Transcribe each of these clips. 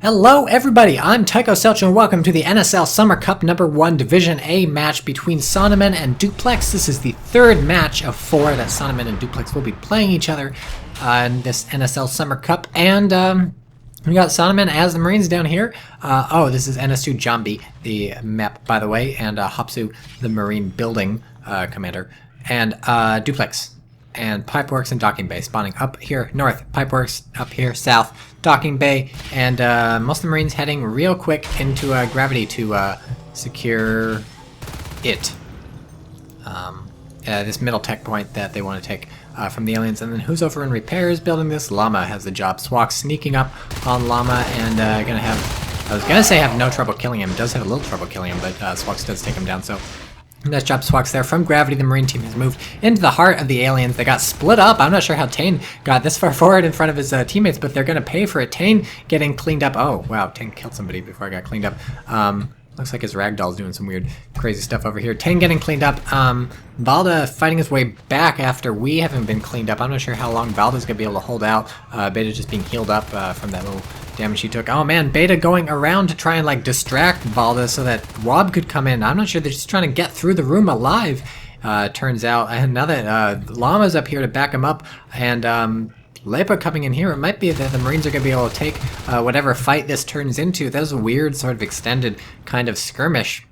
Hello everybody, I'm TychoCelchuuu and welcome to the NSL Summer Cup number 1 Division A match between Saunamen and Duplex. This is the third match of 4 that Saunamen and Duplex will be playing each other in this NSL Summer Cup. And we got Saunamen as the Marines down here. This is NSU Jambi, the map by the way, and Hapsu, the Marine building commander, and Duplex. And Pipeworks and Docking Bay spawning up here north, Pipeworks up here south, Docking Bay, and most of the Marines heading real quick into Gravity to secure it. This middle tech point that they want to take from the aliens. And then who's over in repairs building this? Llama has the job. Swak sneaking up on Llama and gonna have, I was gonna say have no trouble killing him. Does have a little trouble killing him, but Swaks does take him down, so nice job, Swaks there. From Gravity, the Marine team has moved into the heart of the aliens. They got split up. I'm not sure how Tane got this far forward in front of his teammates, but they're going to pay for it. Tane getting cleaned up. Oh, wow. Tane killed somebody before I got cleaned up. Looks like his ragdoll's doing some weird, crazy stuff over here. Tane getting cleaned up. Valda fighting his way back after we haven't been cleaned up. I'm not sure how long Valda's going to be able to hold out. Beta just being healed up from that little damage he took. Oh man, Beta going around to try and like distract Valda so that Wob could come in. I'm not sure, they're just trying to get through the room alive, turns out. And now that Llama's up here to back him up, and Lepa coming in here, it might be that the Marines are going to be able to take whatever fight this turns into. That was a weird sort of extended kind of skirmish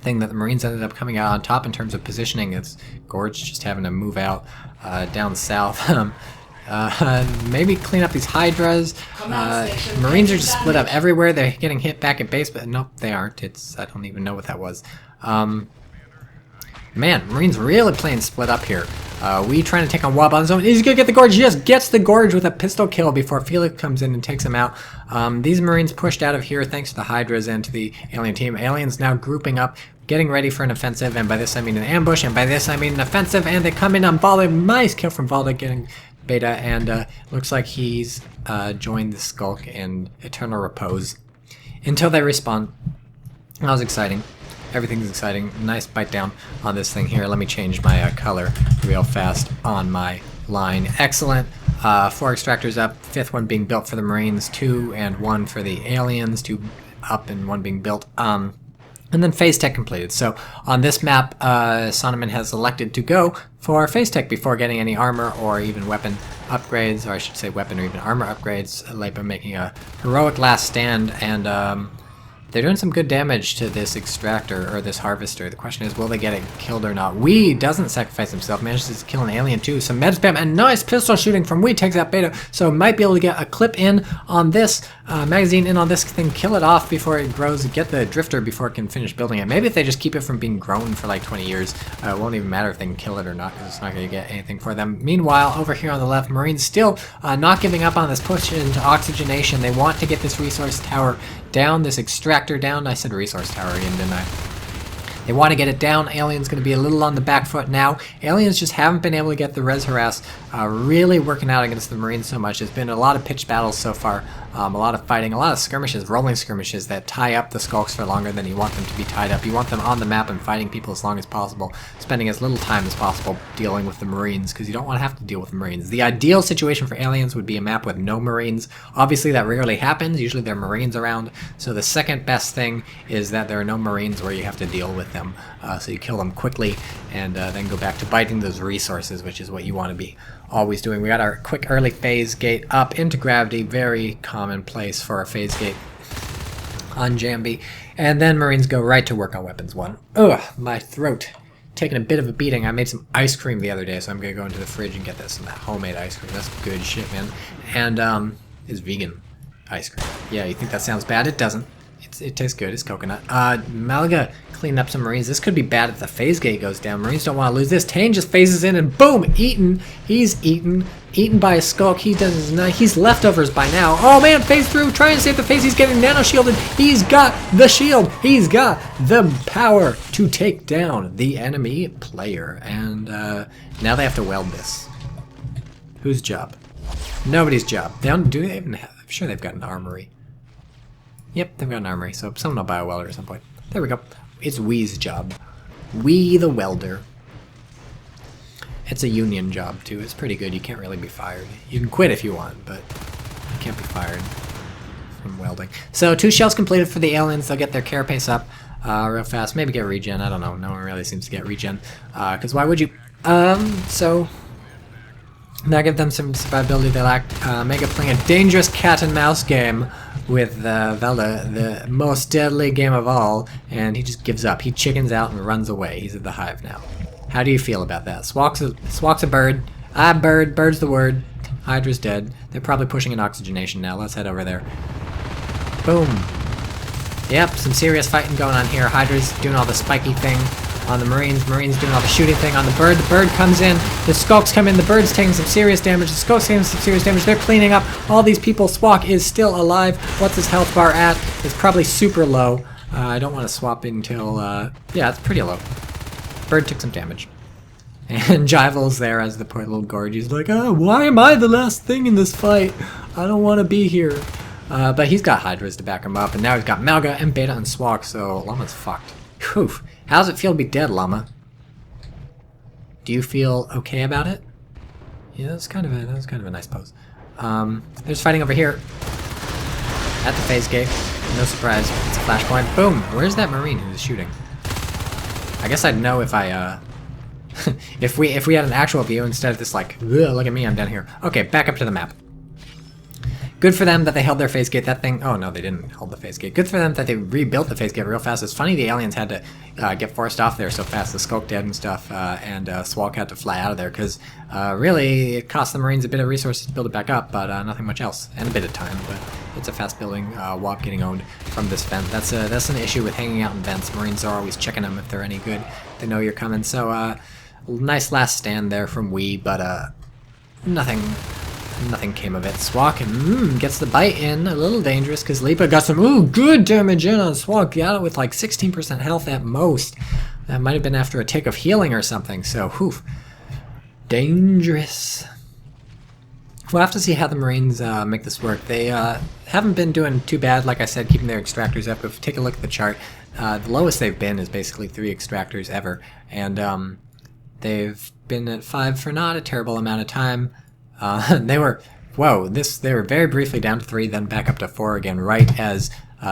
thing that the Marines ended up coming out on top in terms of positioning. It's Gorge just having to move out down south. Maybe clean up these Hydras. Marines are just split up everywhere. They're getting hit back at base, but nope, they aren't. I don't even know what that was. Man, Marines really playing split up here. We trying to take on Wob on his own. He's gonna get the Gorge. He just gets the Gorge with a pistol kill before Felix comes in and takes him out. These Marines pushed out of here thanks to the Hydras and to the alien team. Aliens now grouping up, getting ready for an offensive, and by this I mean an ambush, and by this I mean an offensive, and they come in on Valda. Nice kill from Valda getting Beta, and looks like he's joined the Skulk in eternal repose until they respawn. That was exciting. Everything's exciting. Nice bite down on this thing here. Let me change my color real fast on my line. Excellent. 4 extractors up, 5th one being built for the Marines, 2 and 1 for the aliens, 2 up and 1 being built. And then phase tech completed. So on this map, Saunamen has elected to go for phase tech before getting any armor or even weapon upgrades, or I should say weapon or even armor upgrades. Lepa making a heroic last stand, and they're doing some good damage to this extractor or this harvester. The question is, will they get it killed or not? Wee doesn't sacrifice himself, manages to kill an alien too. Some med spam and nice pistol shooting from Wee, takes out Beta. So might be able to get a clip in on this magazine in on this thing, kill it off before it grows, get the drifter before it can finish building it. Maybe if they just keep it from being grown for like 20 years, it won't even matter if they can kill it or not, because it's not going to get anything for them. Meanwhile, over here on the left, Marines still not giving up on this push into oxygenation. They want to get this resource tower down, this extractor down. I said resource tower again, didn't I? They want to get it down. Alien's going to be a little on the back foot now. Aliens just haven't been able to get the res harass really working out against the Marines so much. There's been a lot of pitched battles so far, a lot of fighting, a lot of skirmishes, rolling skirmishes that tie up the Skulks for longer than you want them to be tied up. You want them on the map and fighting people as long as possible, spending as little time as possible dealing with the Marines, because you don't want to have to deal with the Marines. The ideal situation for aliens would be a map with no Marines. Obviously that rarely happens. Usually there are Marines around, so the second best thing is that there are no Marines where you have to deal with them. So you kill them quickly and then go back to biting those resources, which is what you want to be always doing. We got our quick early phase gate up into Gravity, very commonplace for a phase gate on Jambi. And then Marines go right to work on Weapons 1. Ugh, my throat. Taking a bit of a beating. I made some ice cream the other day, so I'm going to go into the fridge and get this, some homemade ice cream. That's good shit, man. And it's vegan ice cream. Yeah, you think that sounds bad? It doesn't. It tastes good. It's coconut. Malaga cleaned up some Marines. This could be bad if the phase gate goes down. Marines don't want to lose this. Tane just phases in and boom! Eaten. He's eaten. Eaten by a Skulk. He does his night. He's leftovers by now. Oh man, phase through. Trying to save the phase. He's getting nano shielded. He's got the shield. He's got the power to take down the enemy player. And now they have to weld this. Whose job? Nobody's job. Do they even have? I'm sure they've got an armory. Yep, they've got an armory, so someone will buy a welder at some point. There we go. It's Wee's job. Wee the welder. It's a union job, too. It's pretty good. You can't really be fired. You can quit if you want, but you can't be fired. from welding. So 2 shells completed for the aliens. They'll get their carapace up real fast. Maybe get regen. I don't know. No one really seems to get regen. Because why would you? So now give them some survivability they lack. Mega playing a dangerous cat and mouse game with Velda, the most deadly game of all, and he just gives up. He chickens out and runs away. He's at the hive now. How do you feel about that? Swak's a bird. Bird's the word. Hydra's dead. They're probably pushing an oxygenation now. Let's head over there. Boom. Yep, some serious fighting going on here. Hydra's doing all the spiky thing on the Marines. Marines doing all the shooting thing on the bird. The bird comes in. The skulks come in. The bird's taking some serious damage. The skulks taking some serious damage. They're cleaning up all these people. Swak is still alive. What's his health bar at? It's probably super low. I don't want to swap until... yeah, it's pretty low. Bird took some damage. And Jivel's there as the poor little gorge. He's like, why am I the last thing in this fight? I don't want to be here. But he's got Hydras to back him up. And now he's got Malga and Beta and Swak, so Llama's fucked. Whew. How does it feel to be dead, Llama? Do you feel okay about it? Yeah, that was kind of a nice pose. There's fighting over here at the phase gate. No surprise, it's a flashpoint. Boom! Where's that Marine who's shooting? I guess I'd know if I if we had an actual view instead of this like, look at me, I'm down here. Okay, back up to the map. Good for them that they held their phase gate. That thing... Oh, no, they didn't hold the phase gate. Good for them that they rebuilt the phase gate real fast. It's funny the aliens had to get forced off there so fast. The Skulk dead and stuff, and Swalk had to fly out of there because really it cost the Marines a bit of resources to build it back up, but nothing much else. And a bit of time, but it's a fast building WAP getting owned from this vent. That's an issue with hanging out in vents. Marines are always checking them if they're any good. They know you're coming. So nice last stand there from Wee, but nothing came of it. Swak gets the bite in. A little dangerous because Lipa got some good damage in on Swak. Got it with like 16% health at most. That might have been after a tick of healing or something. So, whew. Dangerous. We'll have to see how the Marines make this work. They haven't been doing too bad, like I said, keeping their extractors up. If you take a look at the chart, the lowest they've been is basically 3 extractors ever. And they've been at 5 for not a terrible amount of time. They were very briefly down to 3, then back up to 4 again, right as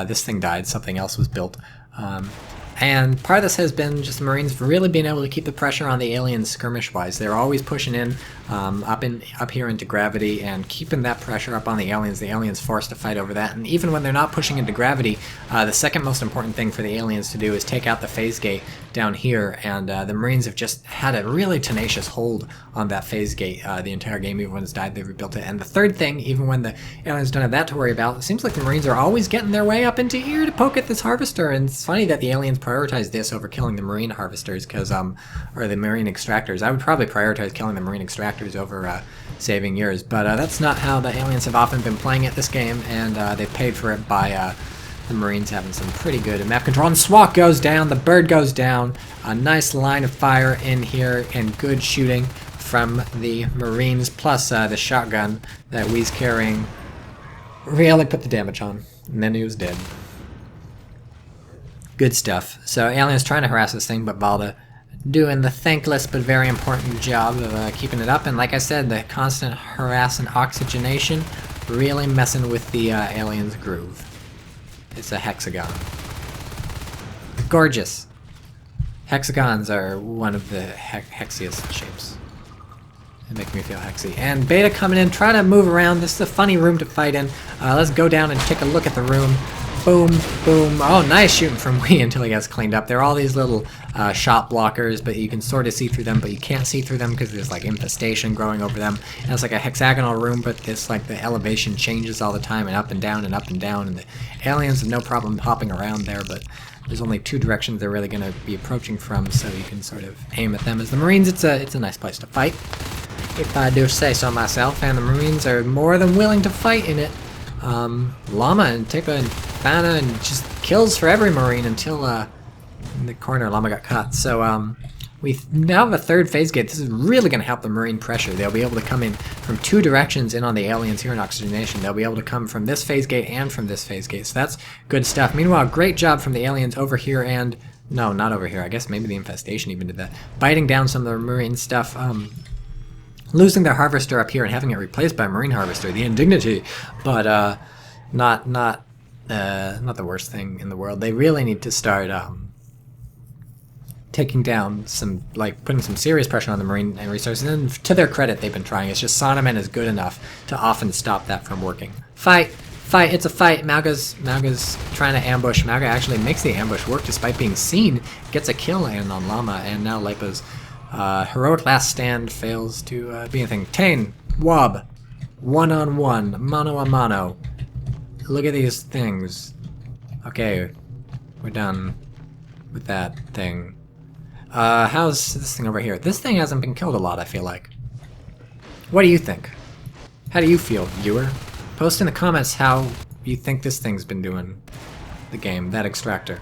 this thing died. Something else was built. And part of this has been just the Marines really being able to keep the pressure on the aliens skirmish-wise. They're always pushing in, up here into gravity and keeping that pressure up on the aliens forced to fight over that. And even when they're not pushing into gravity, the second most important thing for the aliens to do is take out the phase gate down here. And the Marines have just had a really tenacious hold on that phase gate the entire game. Even when it's died, they've rebuilt it. And the third thing, even when the aliens don't have that to worry about, it seems like the Marines are always getting their way up into here to poke at this harvester. And it's funny that the aliens prioritize this over killing the Marine harvesters, because or the Marine extractors. I would probably prioritize killing the Marine extractors over saving yours, but that's not how the aliens have often been playing it this game, and they've paid for it by the Marines having some pretty good map control. And Swak goes down, the bird goes down, a nice line of fire in here, and good shooting from the Marines, plus the shotgun that Wee's carrying really put the damage on, and then he was dead. Good stuff. So aliens trying to harass this thing, but Valda doing the thankless but very important job of keeping it up. And like I said, the constant harass and oxygenation really messing with the aliens' groove. It's a hexagon. Gorgeous. Hexagons are one of the hexiest shapes. They make me feel hexy. And Beta coming in, trying to move around. This is a funny room to fight in. Let's go down and take a look at the room. Boom, boom. Oh, nice shooting from Wee until he gets cleaned up. There are all these little shot blockers, but you can sort of see through them, but you can't see through them because there's like infestation growing over them. And it's like a hexagonal room, but this like the elevation changes all the time, and up and down and up and down. And the aliens have no problem hopping around there, but there's only 2 directions they're really going to be approaching from, so you can sort of aim at them. As the Marines, it's a nice place to fight, if I do say so myself, and the Marines are more than willing to fight in it. Llama and Tipa and Fana and just kills for every Marine until in the corner Llama got caught. So we now have a 3rd phase gate. This is really going to help the Marine pressure. They'll be able to come in from 2 directions in on the aliens here in oxygenation. They'll be able to come from this phase gate and from this phase gate. So that's good stuff. Meanwhile, great job from the aliens over here and... No, not over here. I guess maybe the infestation even did that. Biting down some of the Marine stuff. Losing their harvester up here and having it replaced by a Marine harvester, the indignity, but not not the worst thing in the world. They really need to start taking down some, like, putting some serious pressure on the marine and resources. And to their credit, they've been trying. It's just Saunamen is good enough to often stop that from working. Fight! Fight! It's a fight! Mauga's trying to ambush. Mauga actually makes the ambush work despite being seen. Gets a kill in on Llama, and now Leipa's heroic last stand fails to be anything. Tane! Wob! One-on-one. Mano-a-mano. Look at these things. Okay. We're done with that thing. How's this thing over here? This thing hasn't been killed a lot, I feel like. What do you think? How do you feel, viewer? Post in the comments how you think this thing's been doing the game, that extractor.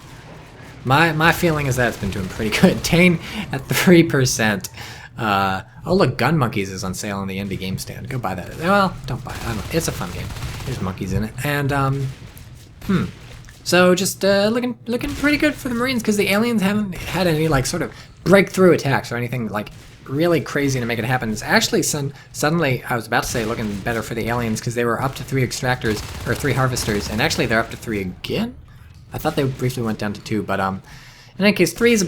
My feeling is that it's been doing pretty good. Tane at 3%. Oh look, Gun Monkeys is on sale on the indie game stand. Go buy that. Well, don't buy it. I don't know. It's a fun game. There's monkeys in it. And, so just looking pretty good for the Marines, because the aliens haven't had any, like, sort of breakthrough attacks or anything, like, really crazy to make it happen. It's actually suddenly, I was about to say, looking better for the aliens, because they were up to 3 extractors, or 3 harvesters, and actually they're up to 3 again? I thought they briefly went down to 2, but in any case, 3 is a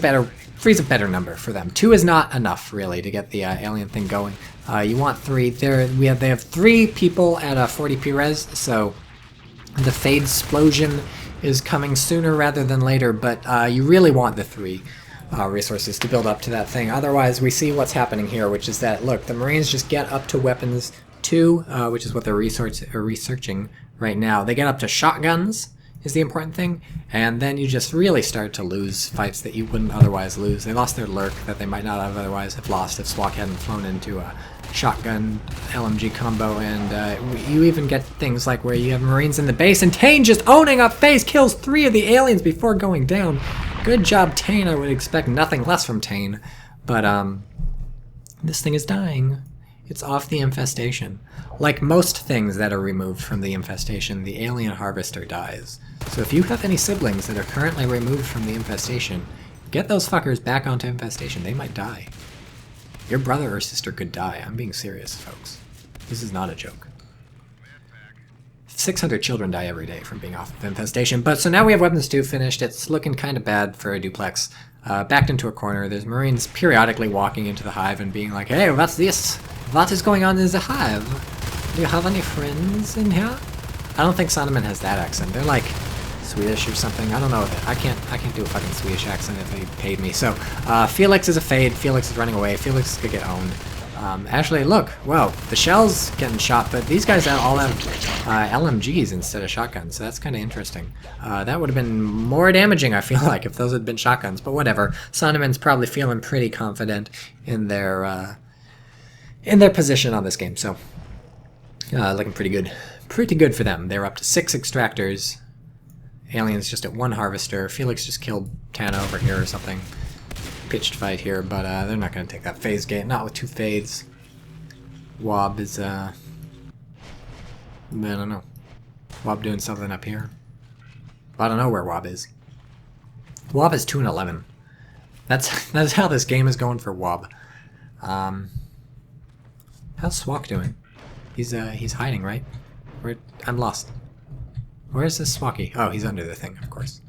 better number for them. 2 is not enough, really, to get the alien thing going. You want 3. They have 3 people at a 40p res, so the Fade Explosion is coming sooner rather than later, but you really want the 3 resources to build up to that thing. Otherwise, we see what's happening here, which is that, look, the Marines just get up to weapons 2, which is what they're researching right now. They get up to shotguns, is the important thing, and then you just really start to lose fights that you wouldn't otherwise lose. They lost their lurk that they might not have otherwise have lost if Swak hadn't flown into a shotgun LMG combo, and you even get things like where you have Marines in the base, and Tane just owning up base kills 3 of the aliens before going down. Good job, Tane. I would expect nothing less from Tane, but this thing is dying. It's off the infestation. Like most things that are removed from the infestation, the alien harvester dies. So if you have any siblings that are currently removed from the infestation, get those fuckers back onto infestation. They might die. Your brother or sister could die. I'm being serious, folks. This is not a joke. 600 children die every day from being off of infestation. But so now we have weapons 2 finished. It's looking kind of bad for a duplex. Backed into a corner. There's Marines periodically walking into the hive and being like, "Hey, what's this? What is going on in the hive? Do you have any friends in here?" I don't think Saunamen has that accent. They're like Swedish or something. I don't know. I can't do a fucking Swedish accent if they paid me. So Felix is a fade. Felix is running away. Felix could get owned. Actually, look. Well, the shell's getting shot, but these guys all have LMGs instead of shotguns. So that's kind of interesting. That would have been more damaging, I feel like, if those had been shotguns. But whatever. Saunamen's probably feeling pretty confident in their position on this game. So looking pretty good. Pretty good for them. They're up to 6 extractors. Aliens just at 1 harvester. Felix just killed Tana over here or something. Pitched fight here, but they're not going to take that phase gate. Not with 2 fades. Wob is, I don't know. Wob doing something up here. I don't know where Wob is. Wob is 2 and 11. That's how this game is going for Wob. How's Swak doing? He's hiding, right? I'm lost. Where's this Swaky? Oh, he's under the thing, of course.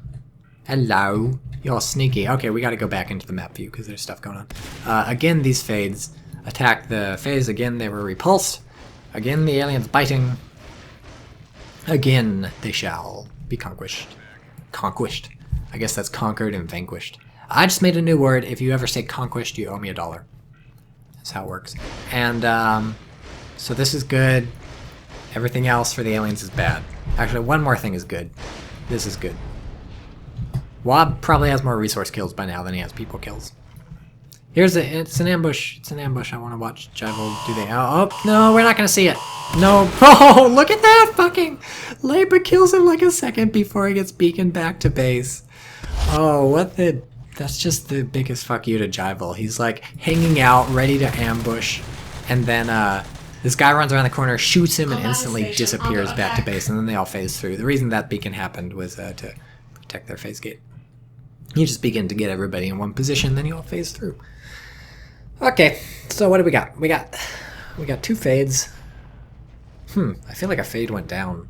Hello. You're sneaky. Okay, we gotta go back into the map view because there's stuff going on. Again, these fades attack the phase. Again, they were repulsed. Again, the aliens biting. Again, they shall be conquished. Conquished. I guess that's conquered and vanquished. I just made a new word. If you ever say conquished, you owe me $1. That's how it works. And, so this is good. Everything else for the aliens is bad. Actually, one more thing is good. This is good. Wob probably has more resource kills by now than he has people kills. It's an ambush. It's an ambush. I want to watch Jivel do the... Oh, no, we're not going to see it. No. Oh, look at that fucking... Leipa kills him like a second before he gets beaconed back to base. Oh, what the... That's just the biggest fuck you to Jivel. He's like hanging out, ready to ambush, and then this guy runs around the corner, shoots him, and instantly disappears back to base, and then they all phase through. The reason that beacon happened was to protect their phase gate. You just begin to get everybody in one position, then you all phase through. Okay, so what do we got? We got 2 fades. I feel like a fade went down.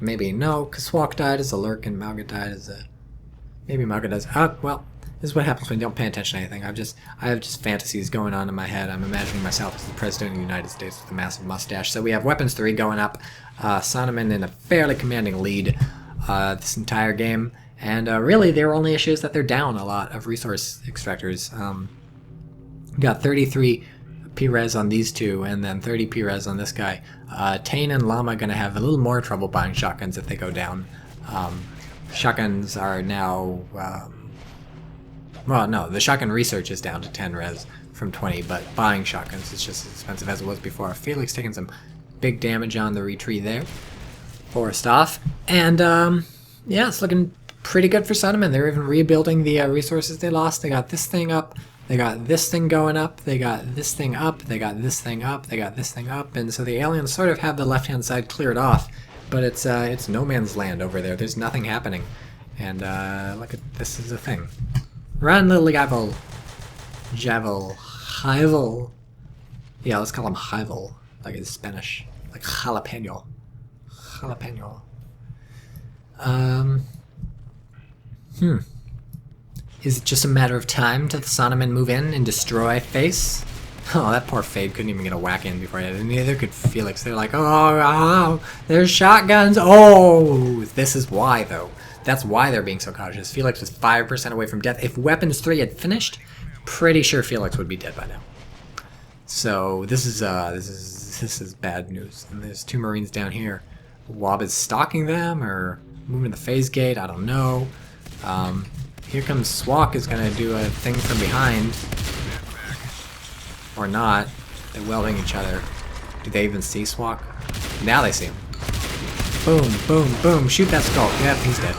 Maybe no, because Swak died as a lurk and Mauga died as a... Maybe Mauga does. Well, this is what happens when you don't pay attention to anything. I have just fantasies going on in my head. I'm imagining myself as the President of the United States with a massive mustache. So we have Weapons 3 going up. Saunamen in a fairly commanding lead this entire game. And really, their only issue is that they're down a lot of resource extractors. Got 33 P-res on these two, and then 30 P-res on this guy. Tane and Llama going to have a little more trouble buying shotguns if they go down. Shotguns are now... well, no, the shotgun research is down to 10 res from 20, but buying shotguns is just as expensive as it was before. Felix taking some big damage on the retreat there. Forced off. And, yeah, it's looking pretty good for Saunamen. They're even rebuilding the resources they lost. They got this thing up. They got this thing going up. They got this thing up. They got this thing up. They got this thing up. And so the aliens sort of have the left-hand side cleared off. But it's no man's land over there. There's nothing happening. And look at this is a thing. Run, little Javel. Javel. Javel. Yeah, let's call him Javel. Like in Spanish. Like jalapeno. Jalapeno. Is it just a matter of time till the Saunamen move in and destroy Face? Oh, that poor Fade couldn't even get a whack in before he had it. Neither could Felix. They're like, oh, there's shotguns. Oh, this is why, though. That's why they're being so cautious. Felix was 5% away from death. If Weapons 3 had finished, pretty sure Felix would be dead by now. So this is bad news. And there's two Marines down here. Wob is stalking them or moving the phase gate. I don't know. Here comes Swak is gonna do a thing from behind. Or not. They're welding each other. Do they even see Swak? Now they see him. Boom, boom, boom. Shoot that skull. Yep, he's dead.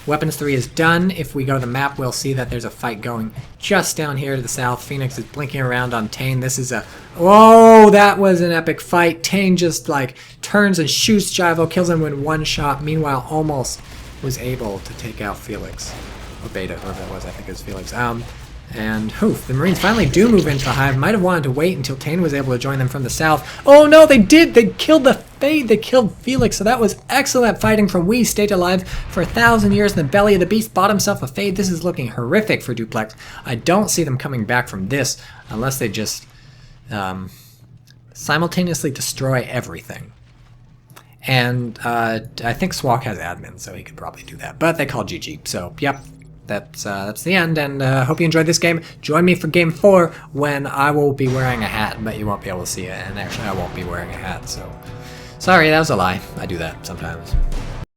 Weapons 3 is done. If we go to the map, we'll see that there's a fight going just down here to the south. Phoenix is blinking around on Tane. This is a... Whoa, that was an epic fight. Tane just, like, turns and shoots Jivo, kills him with one shot. Meanwhile, almost was able to take out Felix. Or Beta, whoever that was. I think it was Felix. And, oof, the Marines finally do move into the hive. Might have wanted to wait until Tane was able to join them from the south. Oh no, they did! They killed the Fade! They killed Felix, so that was excellent fighting from We stayed alive for 1,000 years in the belly of the beast, bought himself a Fade. This is looking horrific for Duplex. I don't see them coming back from this unless they just simultaneously destroy everything. And I think Swak has admin, so he could probably do that. But they call GG, so yep. That's the end, and hope you enjoyed this game. Join me for Game 4 when I will be wearing a hat, but you won't be able to see it, and actually I won't be wearing a hat, so... Sorry, that was a lie. I do that sometimes.